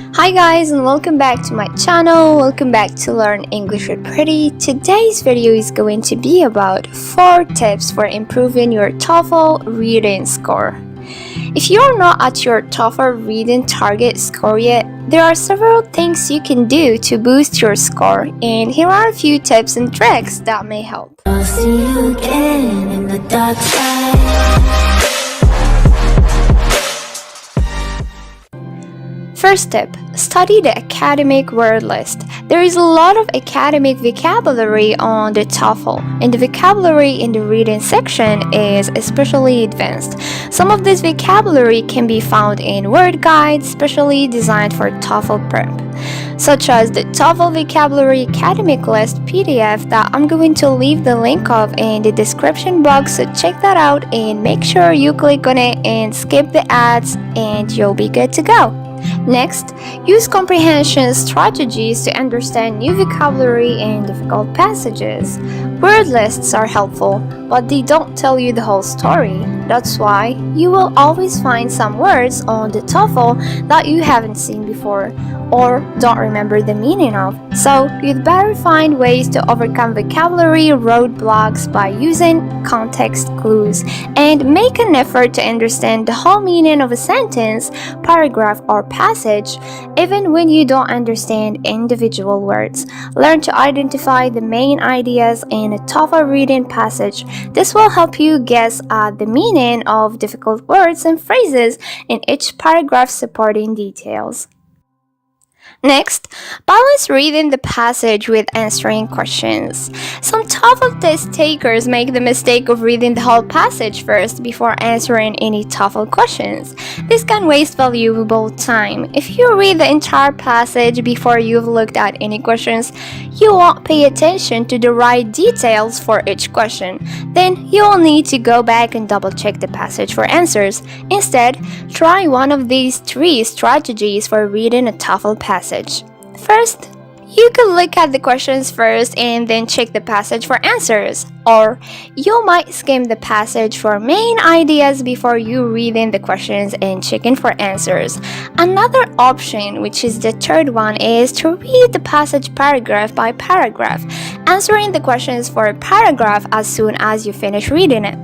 Hi guys, and welcome back to my channel. Welcome back to Learn English with Pretty. Today's video is going to be about 4 tips for improving your TOEFL reading score. If you're not at your TOEFL reading target score yet, there are several things you can do to boost your score, and here are a few tips and tricks that may help. I'll see you again in the dark side. First tip, study the academic word list. There is a lot of academic vocabulary on the TOEFL, and the vocabulary in the reading section is especially advanced. Some of this vocabulary can be found in word guides specially designed for TOEFL prep, such as the TOEFL Vocabulary Academic List PDF that I'm going to leave the link of in the description box, so check that out and make sure you click on it and skip the ads and you'll be good to go. Next, use comprehension strategies to understand new vocabulary and difficult passages. Word lists are helpful, but they don't tell you the whole story. That's why you will always find some words on the TOEFL that you haven't seen before or don't remember the meaning of. So you'd better find ways to overcome vocabulary roadblocks by using context clues and make an effort to understand the whole meaning of a sentence, paragraph, or passage, even when you don't understand individual words. Learn to identify the main ideas in a TOEFL reading passage. This will help you guess at the meaning of difficult words and phrases in each paragraph supporting details. Next, balance reading the passage with answering questions. Some TOEFL test takers make the mistake of reading the whole passage first before answering any TOEFL questions. This can waste valuable time. If you read the entire passage before you've looked at any questions, you won't pay attention to the right details for each question. Then you will need to go back and double check the passage for answers. Instead, try one of these 3 strategies for reading a TOEFL passage. First, you could look at the questions first and then check the passage for answers. Or you might skim the passage for main ideas before you reading the questions and checking for answers. Another option, which is the third one, is to read the passage paragraph by paragraph, answering the questions for a paragraph as soon as you finish reading it.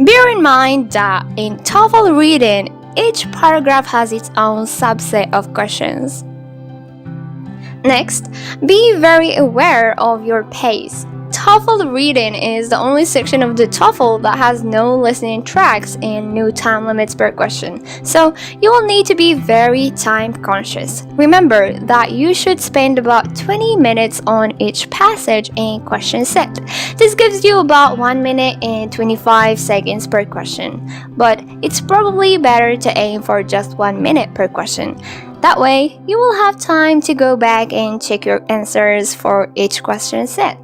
Bear in mind that in TOEFL reading, each paragraph has its own subset of questions. Next, be very aware of your pace. TOEFL reading is the only section of the TOEFL that has no listening tracks and no time limits per question, so you will need to be very time conscious. Remember that you should spend about 20 minutes on each passage and question set. This gives you about 1 minute and 25 seconds per question, but it's probably better to aim for just 1 minute per question. That way, you will have time to go back and check your answers for each question set.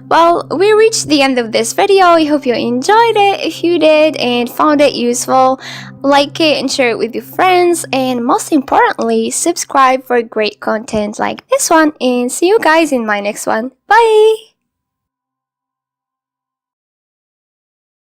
Well, we reached the end of this video. I hope you enjoyed it. If you did and found it useful, like it and share it with your friends. And most importantly, subscribe for great content like this one. And see you guys in my next one. Bye!